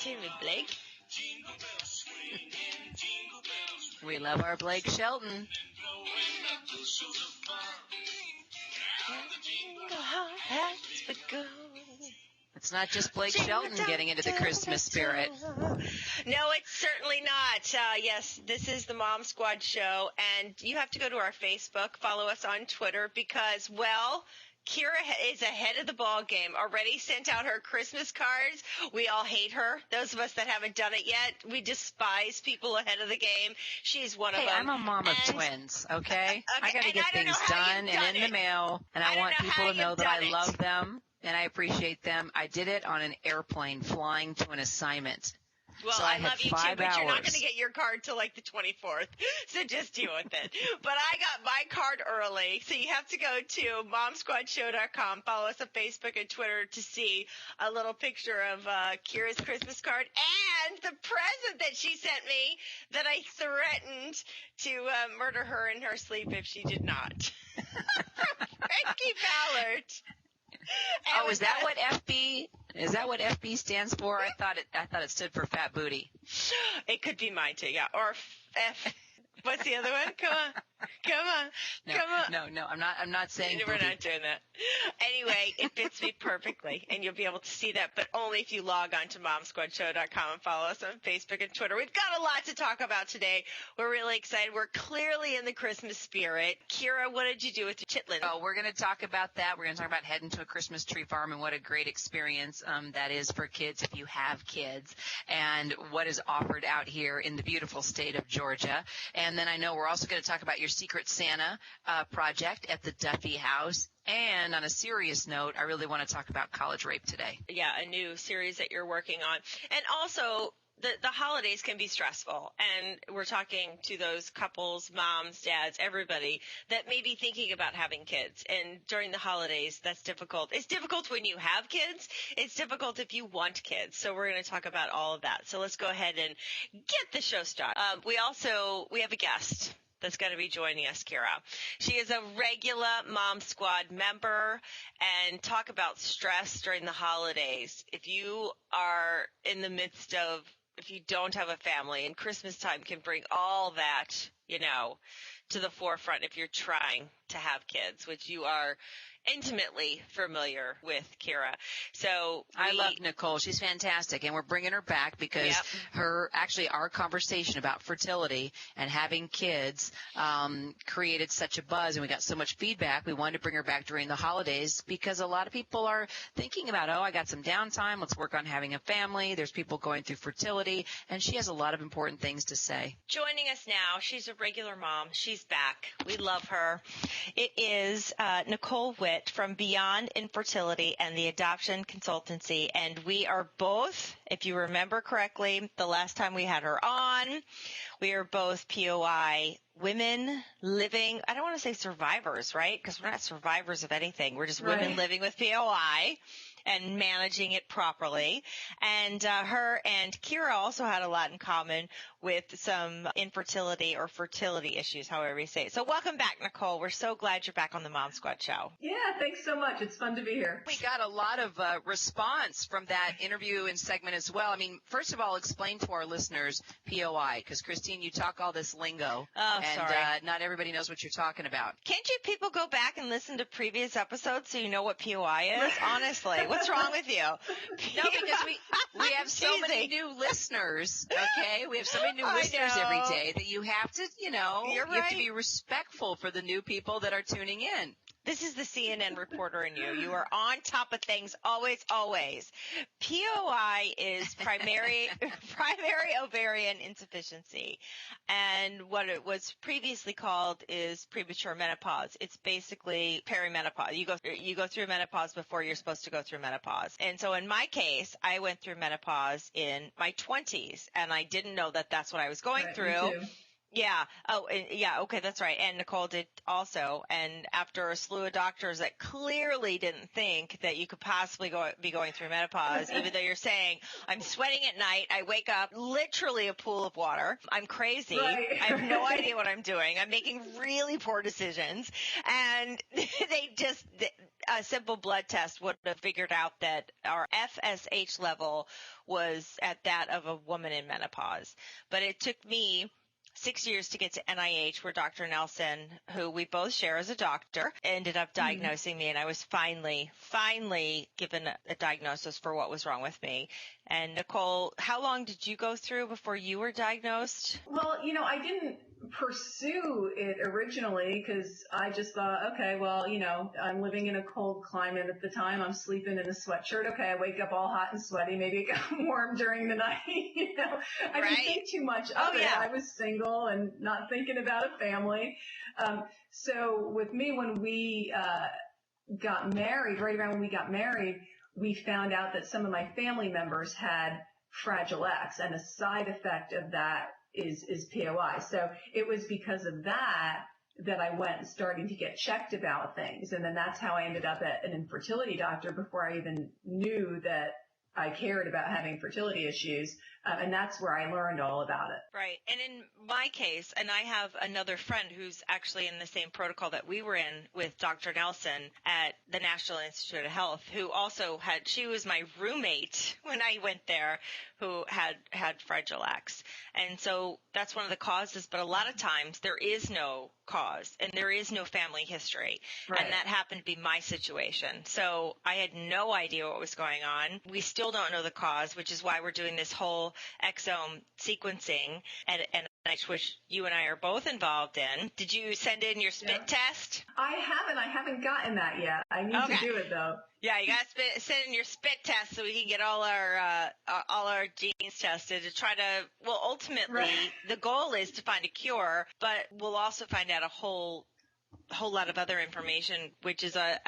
to me, Blake. We love our Blake Shelton. It's not just Blake Shelton getting into the Christmas spirit. No, it's certainly not. Yes, this is the Mom Squad show, and you have to go to our Facebook, follow us on Twitter, because, well, Kira is ahead of the ball game. Already sent out her Christmas cards. We all hate her. Those of us that haven't done it yet, we despise people ahead of the game. She's one of them. Hey, I'm a mom of twins, okay? I got to get things done and in the mail, and I want people to know that I love them and I appreciate them. I did it on an airplane flying to an assignment. Well, so I love you too, but you're not going to hours. get your card till like the 24th, so just deal with it. But I got my card early, so you have to go to momsquadshow.com, follow us on Facebook and Twitter to see a little picture of Kira's Christmas card and the present that she sent me that I threatened to murder her in her sleep if she did not. Frankie Ballard. Oh, is that what FB? Is that what FB stands for? I thought it stood for fat booty. It could be mine too, yeah. Or F. What's the other one? Come on. No. I'm not saying We're booty. not doing that. Anyway, it fits me perfectly, and you'll be able to see that, but only if you log on to momsquadshow.com and follow us on Facebook and Twitter. We've got a lot to talk about today. We're really excited. We're clearly in the Christmas spirit. Kira, what did you do with your chitlins? Oh, we're going to talk about that. We're going to talk about heading to a Christmas tree farm and what a great experience that is for kids if you have kids, and what is offered out here in the beautiful state of Georgia. And then I know we're also going to talk about your Secret Santa project at the Duffy House. And on a serious note, I really want to talk about college rape today. Yeah, a new series that you're working on. And also, the holidays can be stressful. And we're talking to those couples, moms, dads, everybody that may be thinking about having kids. And during the holidays, that's difficult. It's difficult when you have kids. It's difficult if you want kids. So we're going to talk about all of that. So let's go ahead and get the show started. We have a guest that's going to be joining us, Kira. She is a regular Mom Squad member, and talk about stress during the holidays. If you are in the midst of, if you don't have a family, and Christmas time can bring all that, to the forefront if you're trying to have kids, which you are intimately familiar with, Kira. So I love Nicole. She's fantastic, and we're bringing her back because our conversation about fertility and having kids created such a buzz, and we got so much feedback. We wanted to bring her back during the holidays because a lot of people are thinking about, I got some downtime. Let's work on having a family. There's people going through fertility, and she has a lot of important things to say. Joining us now, she's a regular mom. She's back. We love her. It is Nicole Witt from Beyond Infertility and the Adoption Consultancy. And we are both, if you remember correctly, the last time we had her on, we are both POI women living, I don't want to say survivors, right? Because we're not survivors of anything. We're just women living with POI and managing it properly. And her and Kira also had a lot in common with some infertility or fertility issues, however you say it. So welcome back, Nicole. We're so glad you're back on the Mom Squad show. Yeah, thanks so much. It's fun to be here. We got a lot of response from that interview and segment as well. I mean, first of all, explain to our listeners POI, because Christine, you talk all this lingo, and not everybody knows what you're talking about. Can't you people go back and listen to previous episodes so you know what POI is? Honestly, what's wrong with you? No, because we have so many new listeners, okay? We have so many new listeners every day that you have to, you have to be respectful for the new people that are tuning in. This is the CNN reporter in you. You are on top of things always, always. POI is primary ovarian insufficiency. And what it was previously called is premature menopause. It's basically perimenopause. You go through menopause before you're supposed to go through menopause. And so in my case, I went through menopause in my 20s, and I didn't know that that's what I was going through. Me too. Yeah. Oh, yeah. Okay. That's right. And Nicole did also. And after a slew of doctors that clearly didn't think that you could possibly be going through menopause, even though you're saying, I'm sweating at night. I wake up literally a pool of water. I'm crazy. Right. I have no idea what I'm doing. I'm making really poor decisions. And a simple blood test would have figured out that our FSH level was at that of a woman in menopause. But it took me 6 years to get to NIH, where Dr. Nelson, who we both share as a doctor, ended up diagnosing me, and I was finally given a diagnosis for what was wrong with me. And Nicole, how long did you go through before you were diagnosed? Well, I didn't pursue it originally because I just thought, okay, well, I'm living in a cold climate at the time. I'm sleeping in a sweatshirt. Okay, I wake up all hot and sweaty. Maybe it got warm during the night. I didn't think too much of it. I was single and not thinking about a family. So with me, when we got married, right around when we got married, we found out that some of my family members had Fragile X, and a side effect of that is POI. So it was because of that I went starting to get checked about things. And then that's how I ended up at an infertility doctor before I even knew that I cared about having fertility issues. And that's where I learned all about it. Right. And in my case, and I have another friend who's actually in the same protocol that we were in with Dr. Nelson at the National Institute of Health, who also she was my roommate when I went there, who had Fragile X. And so that's one of the causes. But a lot of times there is no cause and there is no family history. Right. And that happened to be my situation. So I had no idea what was going on. We still don't know the cause, which is why we're doing this whole exome sequencing, and which you and I are both involved in. Did you send in your spit test? I haven't gotten that yet. I need to do it though. Yeah, you got to send in your spit test so we can get all our genes tested to try to, well, ultimately the goal is to find a cure, but we'll also find out a whole lot of other information, which is a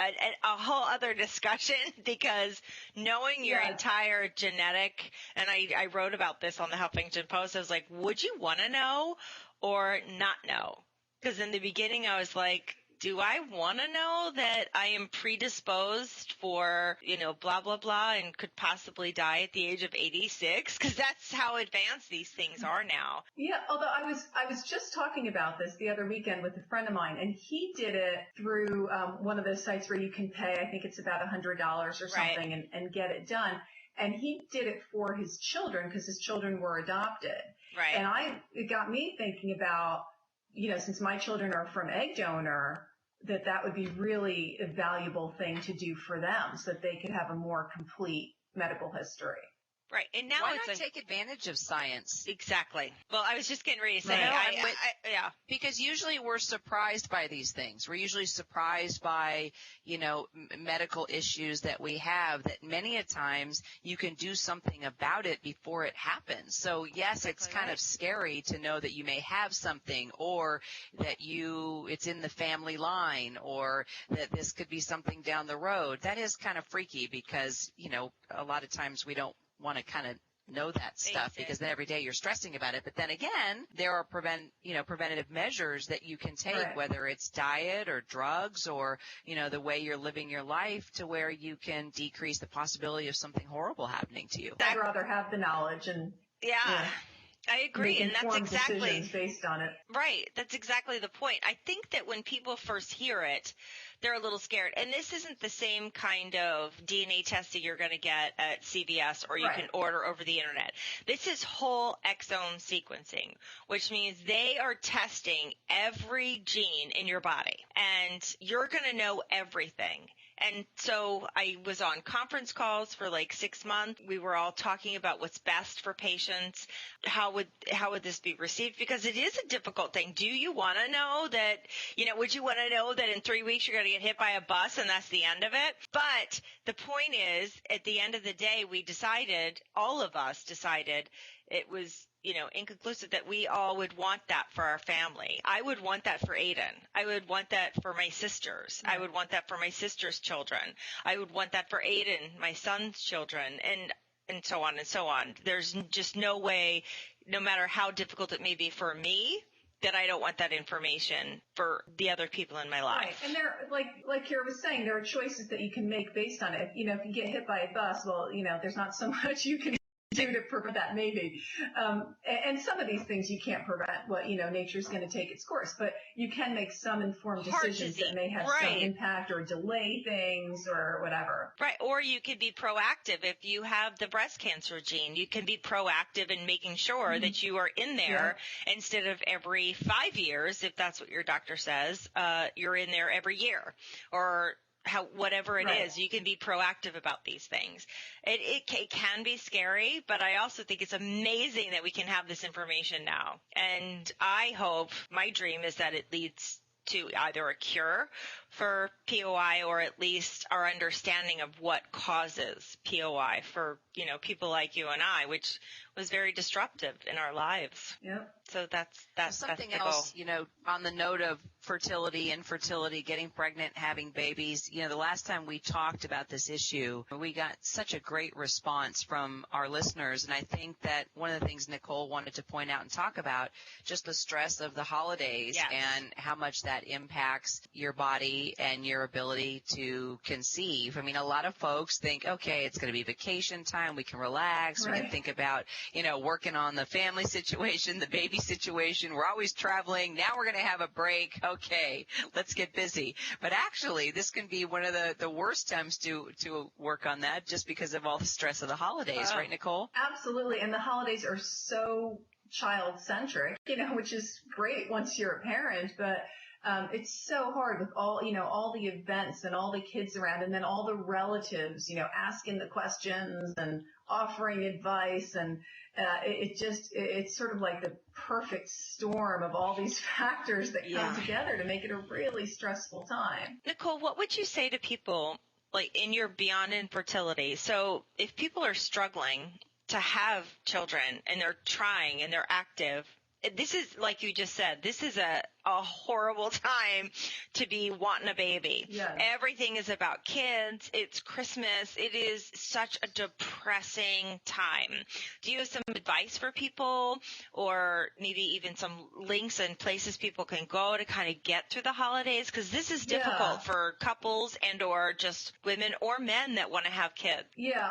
whole other discussion, because knowing your entire genetic, and I wrote about this on the Huffington Post, I was like, would you want to know or not know? Because in the beginning I was like, do I want to know that I am predisposed for, blah, blah, blah, and could possibly die at the age of 86? Because that's how advanced these things are now. Yeah, although I was just talking about this the other weekend with a friend of mine, and he did it through one of those sites where you can pay, I think it's about $100 or something, and get it done. And he did it for his children because his children were adopted. Right. And it got me thinking about, since my children are from egg donor, that would be really a valuable thing to do for them so that they could have a more complete medical history. Right. And now why not take advantage of science? Exactly. Well, I was just getting ready to say, because usually we're surprised by these things. We're usually surprised by, medical issues that we have, that many a times you can do something about it before it happens. So yes, it's kind of scary to know that you may have something, or that it's in the family line, or that this could be something down the road. That is kind of freaky because, a lot of times we don't want to kind of know that stuff because then every day you're stressing about it. But then again, there are preventative measures that you can take, whether it's diet or drugs or, the way you're living your life, to where you can decrease the possibility of something horrible happening to you. I'd rather have the knowledge and I agree, and that's exactly decisions based on it. Right. That's exactly the point. I think that when people first hear it, they're a little scared. And this isn't the same kind of DNA testing you're going to get at CVS or you can order over the internet. This is whole exome sequencing, which means they are testing every gene in your body, and you're going to know everything. And so I was on conference calls for like 6 months. We were all talking about what's best for patients. How would this be received? Because it is a difficult thing. Do you want to know that, would you want to know that in 3 weeks you're going to get hit by a bus and that's the end of it? But the point is, at the end of the day, all of us decided it was, inconclusive, that we all would want that for our family. I would want that for Aiden. I would want that for my sisters. I would want that for my sister's children. I would want that for Aiden, my son's children, and so on and so on. There's just no way, no matter how difficult it may be for me, that I don't want that information for the other people in my life. Right. And there, like Kira was saying, there are choices that you can make based on it. If you get hit by a bus, well, there's not so much you can do to prevent that? Maybe. And some of these things you can't prevent. What, nature's going to take its course, but you can make some informed decisions that may have some impact or delay things or whatever. Right. Or you could be proactive. If you have the breast cancer gene, you can be proactive in making sure that you are in there instead of every 5 years, if that's what your doctor says, you're in there every year, or whatever it is. You can be proactive about these things. It can be scary, but I also think it's amazing that we can have this information now. And I hope, my dream is that it leads to either a cure for POI or at least our understanding of what causes POI for, people like you and I, which was very disruptive in our lives. Yep. So that's something the else, goal. On the note of fertility, infertility, getting pregnant, having babies, the last time we talked about this issue, we got such a great response from our listeners. And I think that one of the things Nicole wanted to point out and talk about, just the stress of the holidays and how much that impacts your body and your ability to conceive. I mean, a lot of folks think, okay, it's going to be vacation time. We can relax. We can think about, working on the family situation, the baby situation. We're always traveling. Now we're going to have a break. Okay, let's get busy. But actually, this can be one of the worst times to work on that just because of all the stress of the holidays, right, Nicole? Absolutely. And the holidays are so child-centric, which is great once you're a parent, but it's so hard with all the events and all the kids around, and then all the relatives, asking the questions and offering advice, and it's sort of like the perfect storm of all these factors that come together to make it a really stressful time. Nicole, what would you say to people like in your Beyond Infertility? So if people are struggling to have children and they're trying and they're active, this is, like you just said, this is a horrible time to be wanting a baby. Yes. Everything is about kids. It's Christmas. It is such a depressing time. Do you have some advice for people, or maybe even some links and places people can go to kind of get through the holidays? Because this is difficult for couples and or just women or men that want to have kids. Yeah,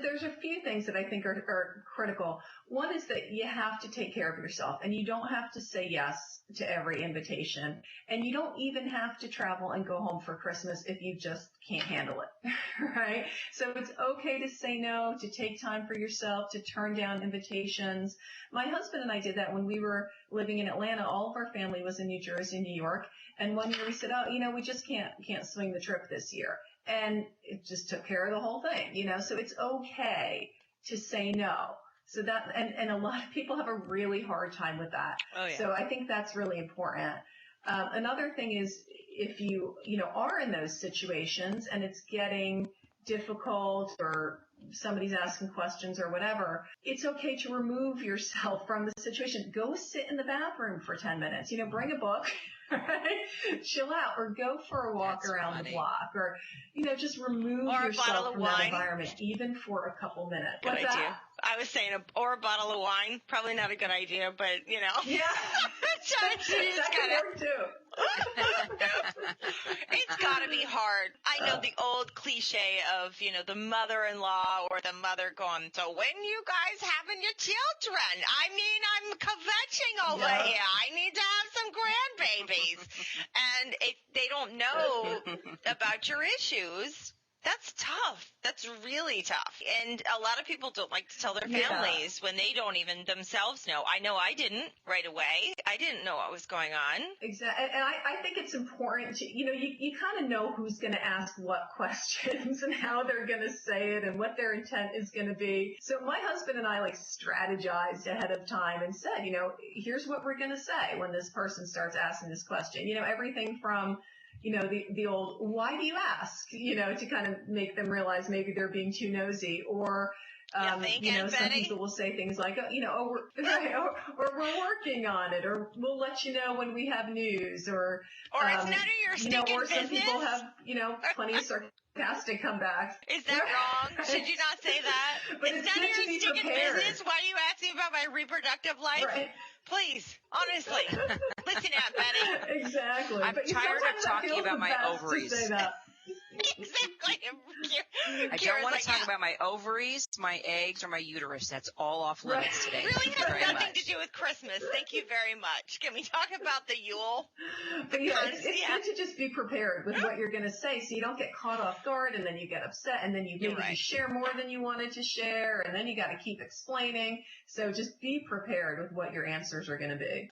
there's a few things that I think are critical. One is that you have to take care of yourself, and you don't have to say yes to every invitation, and you don't even have to travel and go home for Christmas if you just can't handle it, right? So it's okay to say no, to take time for yourself, to turn down invitations. My husband and I did that when we were living in Atlanta. All of our family was in New Jersey and New York, and one year we said, we just can't swing the trip this year, and it just took care of the whole thing, so it's okay to say no. So that, and a lot of people have a really hard time with that. Oh, yeah. So I think that's really important. Another thing is if you are in those situations and it's getting difficult or somebody's asking questions or whatever, it's okay to remove yourself from the situation. Go sit in the bathroom for 10 minutes, bring a book, right? Chill out, or go for a walk around the block, or, just remove yourself from that environment, even for a couple minutes. Good idea. I was saying, or a bottle of wine. Probably not a good idea, but, Yeah. that can work too. It's got to be hard. I know the old cliche of, the mother-in-law or the mother going, so when you guys having your children? I mean, I'm kvetching over here. I need to have some grandbabies. And if they don't know about your issues, that's tough. That's really tough. And a lot of people don't like to tell their families when they don't even themselves know. I know I didn't right away. I didn't know what was going on. Exactly. And I think it's important to, you kind of know who's going to ask what questions and how they're going to say it and what their intent is going to be. So my husband and I strategized ahead of time and said, here's what we're going to say when this person starts asking this question. Everything from, the old, why do you ask, to kind of make them realize maybe they're being too nosy, or, some people will say things like, or we're working on it, or we'll let you know when we have news, or it's none of your stinking or some business. people have, plenty of sarcastic comebacks. Is that wrong? Should you not say that? But it's none of your stinking business. Why are you asking about my reproductive life? Right. Please, honestly, listen out, Betty. Exactly. I'm tired of talking about my ovaries. Exactly. I don't want to talk about my ovaries, my eggs, or my uterus. That's all off limits today. Really Thank you has very nothing much. to do with Christmas. Thank you very much. Can we talk about the Yule? But yeah, it's good to just be prepared with what you're going to say so you don't get caught off guard and then you get upset and then you share more than you wanted to share and then you got to keep explaining. So just be prepared with what your answers are going to be.